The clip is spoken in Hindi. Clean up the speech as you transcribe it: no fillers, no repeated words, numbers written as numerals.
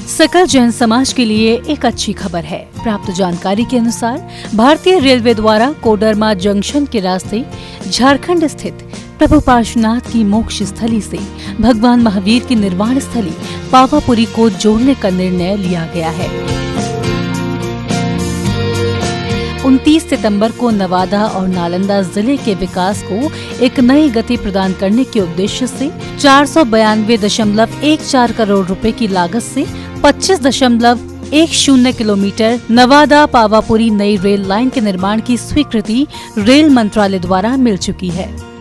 सकल जैन समाज के लिए एक अच्छी खबर है। प्राप्त जानकारी के अनुसार भारतीय रेलवे द्वारा कोडरमा जंक्शन के रास्ते झारखंड स्थित प्रभु पार्श्वनाथ की मोक्ष स्थली से भगवान महावीर की निर्वाण स्थली पावापुरी को जोड़ने का निर्णय लिया गया है। 29 सितंबर को नवादा और नालंदा जिले के विकास को एक नई गति प्रदान करने के उद्देश्य से 492.14 करोड़ रुपए की लागत से 25.10 किलोमीटर नवादा पावापुरी नई रेल लाइन के निर्माण की स्वीकृति रेल मंत्रालय द्वारा मिल चुकी है।